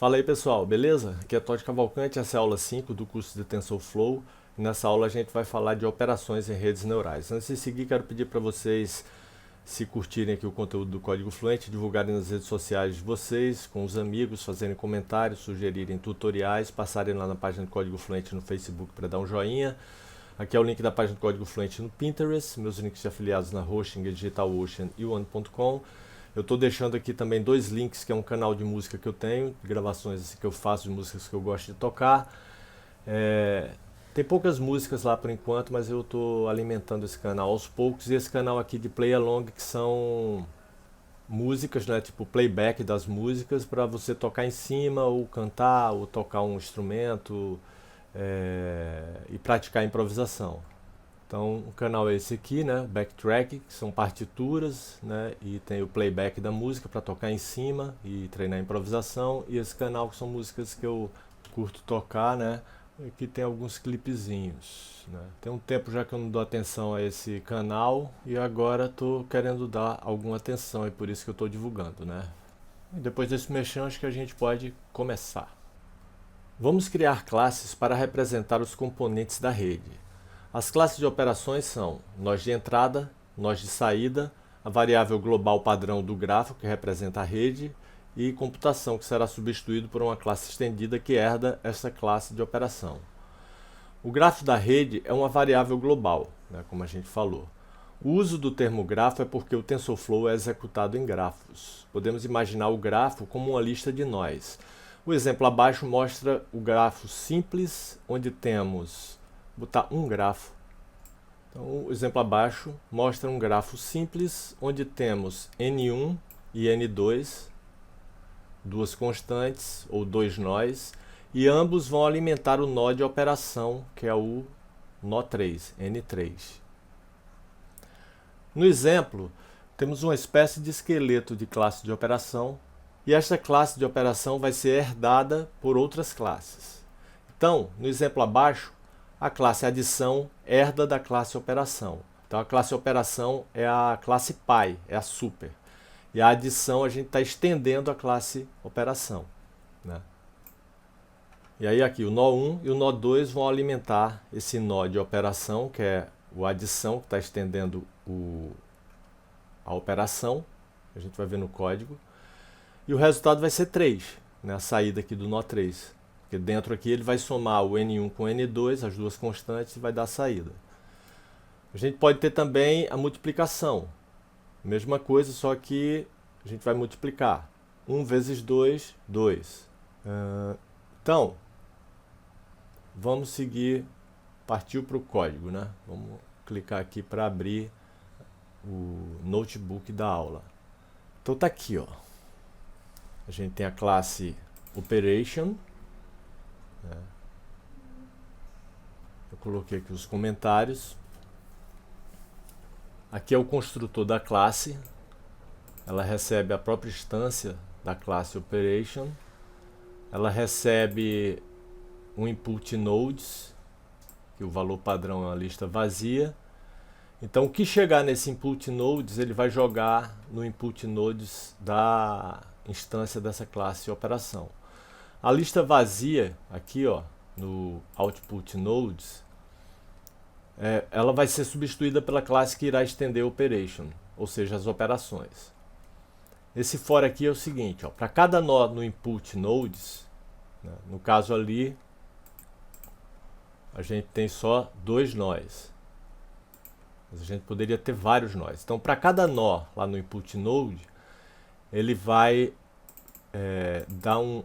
Fala aí pessoal, beleza? Aqui é Todd Cavalcante, essa é a aula 5 do curso de TensorFlow. E nessa aula a gente vai falar de operações em redes neurais. Antes de seguir, quero pedir para vocês se curtirem aqui o conteúdo do Código Fluente, divulgarem nas redes sociais de vocês, com os amigos, fazerem comentários, sugerirem tutoriais, passarem lá na página do Código Fluente no Facebook para dar um joinha. Aqui é o link da página do Código Fluente no Pinterest, meus links de afiliados na Hosting, DigitalOcean e One.com. Eu estou deixando aqui também dois links, que é um canal de música que eu tenho, gravações assim, que eu faço de músicas que eu gosto de tocar. Tem poucas músicas lá por enquanto, mas eu estou alimentando esse canal aos poucos. E esse canal aqui de Play Along, que são músicas, né, tipo playback das músicas, para você tocar em cima, ou cantar, ou tocar um instrumento e praticar improvisação. Então o canal é esse aqui, né? Backtrack, que são partituras, né? E tem o playback da música para tocar em cima e treinar improvisação. E esse canal que são músicas que eu curto tocar, né? Aqui tem alguns clipezinhos, né? Tem um tempo já que eu não dou atenção a esse canal e agora estou querendo dar alguma atenção, e por isso que eu estou divulgando, né? E depois desse mexão, acho que a gente pode começar. Vamos criar classes para representar os componentes da rede. As classes de operações são nós de entrada, nós de saída, a variável global padrão do grafo, que representa a rede, e computação, que será substituído por uma classe estendida que herda essa classe de operação. O grafo da rede é uma variável global, né, como a gente falou. O uso do termo grafo é porque o TensorFlow é executado em grafos. Podemos imaginar o grafo como uma lista de nós. O exemplo abaixo mostra o grafo simples, onde temos... Vou botar um grafo. Então, o exemplo abaixo mostra um grafo simples, onde temos N1 e N2, duas constantes, ou dois nós, e ambos vão alimentar o nó de operação, que é o nó 3, N3. No exemplo, temos uma espécie de esqueleto de classe de operação, e esta classe de operação vai ser herdada por outras classes. Então, no exemplo abaixo, a classe adição herda da classe operação. Então a classe operação é a classe pi, é a super. E a adição a gente está estendendo a classe operação, né? E aí aqui o nó 1 e o nó 2 vão alimentar esse nó de operação, que é o adição, que está estendendo a operação. A gente vai ver no código. E o resultado vai ser 3, né? A saída aqui do nó 3. Porque dentro aqui ele vai somar o N1 com o N2, as duas constantes, e vai dar a saída. A gente pode ter também a multiplicação. Mesma coisa, só que a gente vai multiplicar. 1 vezes 2, 2. Então, vamos seguir, partiu para o código, né? Vamos clicar aqui para abrir o notebook da aula. Então tá aqui, ó. A gente tem a classe Operation. Eu coloquei aqui os comentários. Aqui é o construtor da classe. Ela recebe a própria instância da classe Operation. Ela recebe um input nodes, que o valor padrão é uma lista vazia. Então o que chegar nesse input nodes, ele vai jogar no input nodes da instância dessa classe operação. A lista vazia, aqui ó, no output nodes, ela vai ser substituída pela classe que irá estender operation, ou seja, as operações. Esse for aqui é o seguinte, para cada nó no input nodes, né, no caso ali, a gente tem só dois nós. Mas a gente poderia ter vários nós. Então, para cada nó lá no input node, ele vai dar um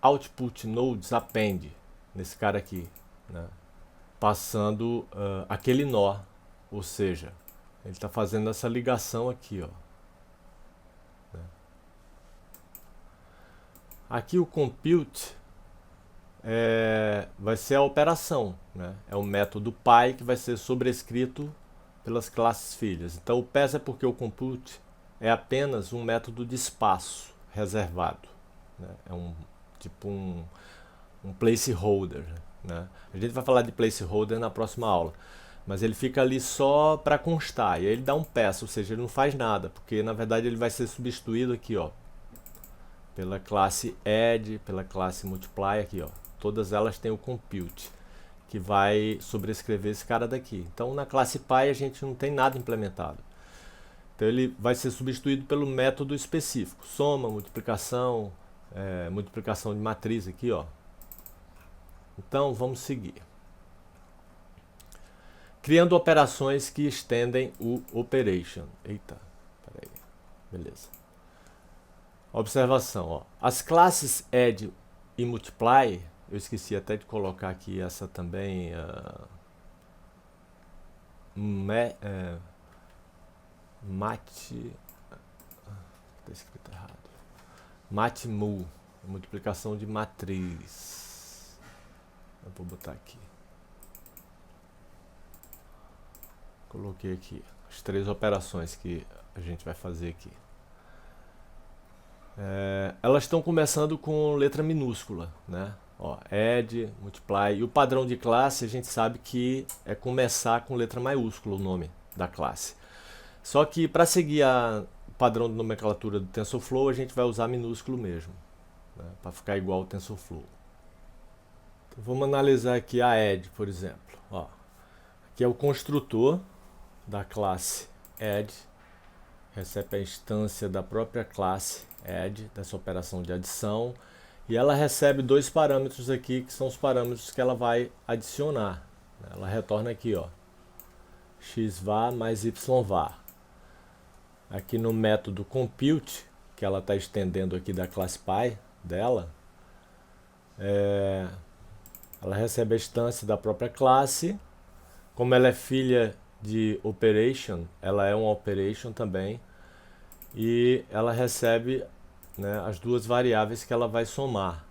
output nodes append nesse cara aqui, né? Passando aquele nó, ou seja, ele está fazendo essa ligação aqui, ó, né? Aqui o compute vai ser a operação, né? É o método pi que vai ser sobrescrito pelas classes filhas. Então o PES é porque o compute é apenas um método de espaço reservado, né? É tipo um placeholder, né? A gente vai falar de placeholder na próxima aula, mas ele fica ali só para constar, e aí ele dá um pass, ou seja, ele não faz nada, porque na verdade ele vai ser substituído aqui, ó, pela classe add, pela classe multiply aqui, ó. Todas elas têm o compute, que vai sobrescrever esse cara daqui. Então na classe py a gente não tem nada implementado. Então ele vai ser substituído pelo método específico. Soma, multiplicação, multiplicação de matriz aqui, ó. Então vamos seguir. Criando operações que estendem o operation. Eita, peraí. Beleza. Observação, ó. As classes add e multiply, eu esqueci até de colocar aqui essa também, tá escrito errado. Matmu, multiplicação de matriz. Eu vou botar aqui. Coloquei aqui as 3 operações que a gente vai fazer aqui. Elas estão começando com letra minúscula, né? Ó, add, multiply. E o padrão de classe a gente sabe que é começar com letra maiúscula o nome da classe. Só que para seguir o padrão de nomenclatura do TensorFlow a gente vai usar minúsculo mesmo, né? Para ficar igual ao TensorFlow. Então, vamos analisar aqui a add, por exemplo. Ó, aqui é o construtor da classe add, recebe a instância da própria classe add, dessa operação de adição, e ela recebe 2 parâmetros aqui, que são os parâmetros que ela vai adicionar. Ela retorna aqui, ó, xvar mais yvar. Aqui no método compute, que ela está estendendo aqui da classe py dela, ela recebe a instância da própria classe. Como ela é filha de operation, ela é uma operation também, e ela recebe, né, as 2 variáveis que ela vai somar.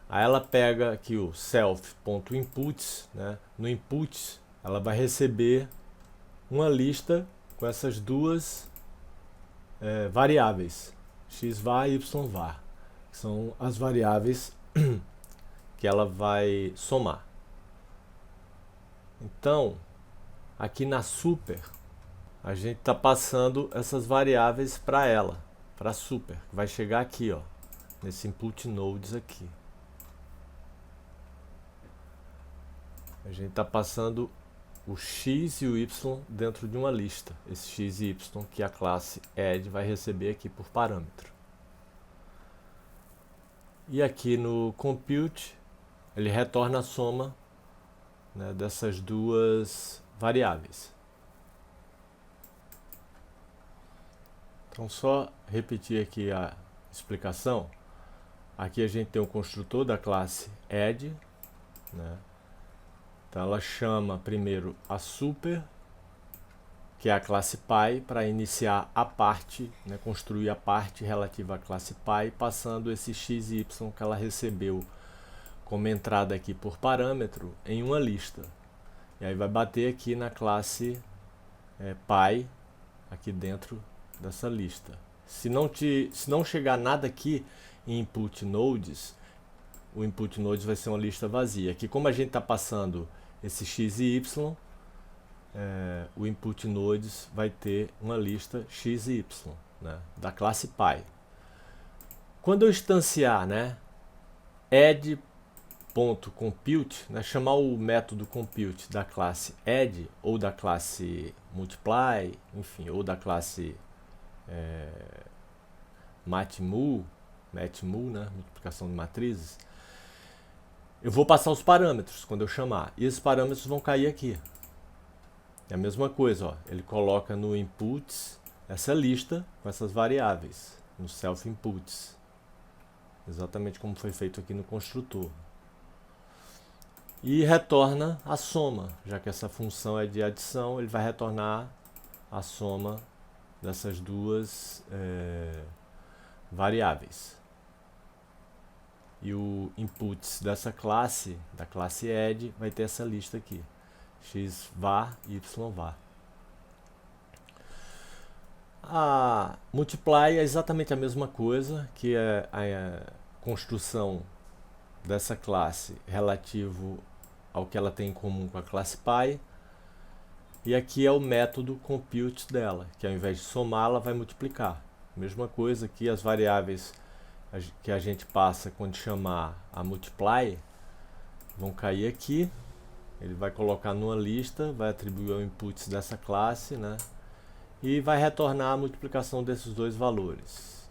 Aí ela pega aqui o self.inputs, né? No input ela vai receber uma lista com essas 2 variáveis, xvar e yvar, que são as variáveis que ela vai somar. Então aqui na super, a gente está passando essas variáveis para ela, para a super, que vai chegar aqui, ó, nesse input nodes aqui. A gente está passando o x e o y dentro de uma lista. Esse x e y que a classe add vai receber aqui por parâmetro. E aqui no compute, ele retorna a soma, né, dessas 2 variáveis. Então só repetir aqui a explicação. Aqui a gente tem o construtor da classe add, né? Então ela chama primeiro a super, que é a classe py, para iniciar a parte, né, construir a parte relativa à classe py, passando esse x e y que ela recebeu como entrada aqui por parâmetro em uma lista. E aí vai bater aqui na classe py, aqui dentro dessa lista. Se não chegar nada aqui em input nodes, o input nodes vai ser uma lista vazia. Aqui, como a gente está passando esse x e y, o input nodes vai ter uma lista x e y, né, da classe py. Quando eu instanciar, né, add.compute, né, chamar o método compute da classe add ou da classe multiply, enfim, ou da classe matmu, né, multiplicação de matrizes, eu vou passar os parâmetros quando eu chamar, e esses parâmetros vão cair aqui. É a mesma coisa, ó, ele coloca no inputs essa lista com essas variáveis, no self inputs, exatamente como foi feito aqui no construtor. E retorna a soma, já que essa função é de adição, ele vai retornar a soma dessas 2 variáveis. E o inputs dessa classe, da classe add, vai ter essa lista aqui, xvar e yvar. A multiply é exatamente a mesma coisa, que é a construção dessa classe relativo ao que ela tem em comum com a classe py. E aqui é o método compute dela, que ao invés de somar, ela vai multiplicar. Mesma coisa aqui, as variáveis que a gente passa quando chamar a multiply vão cair aqui. Ele vai colocar numa lista, vai atribuir o inputs dessa classe, né? E vai retornar a multiplicação desses dois valores.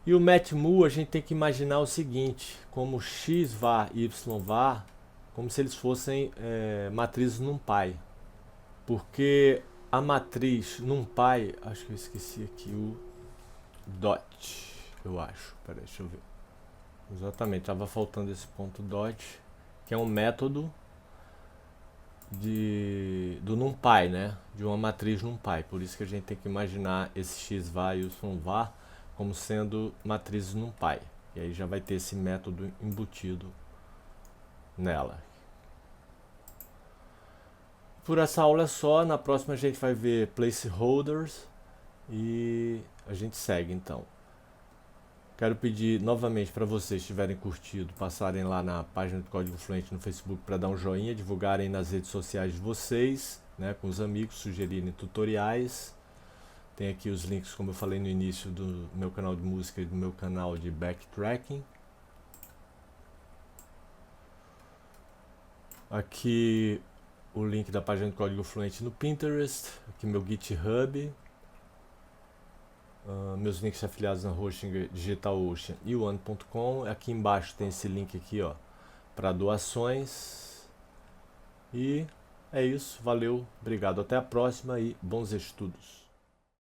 E o matmu a gente tem que imaginar o seguinte, como x var e y var, como se eles fossem matrizes NumPy. Porque a matriz NumPy, acho que eu esqueci aqui o dot, eu acho. Peraí, deixa eu ver. Exatamente, estava faltando esse ponto dot, que é um método do NumPy, né? De uma matriz NumPy. Por isso que a gente tem que imaginar esse x var e y var como sendo matrizes NumPy. E aí já vai ter esse método embutido nela. Por essa aula é só. Na próxima a gente vai ver placeholders e a gente segue então. Quero pedir novamente para vocês, se tiverem curtido, passarem lá na página do Código Fluente no Facebook para dar um joinha, divulgarem nas redes sociais de vocês, né, com os amigos, sugerirem tutoriais. Tem aqui os links, como eu falei no início, do meu canal de música e do meu canal de backtracking. Aqui o link da página do Código Fluente no Pinterest, aqui meu GitHub. Meus links afiliados na Hosting, DigitalOcean e One.com. Aqui embaixo tem esse link aqui, ó, para doações. E é isso, valeu, obrigado, até a próxima e bons estudos.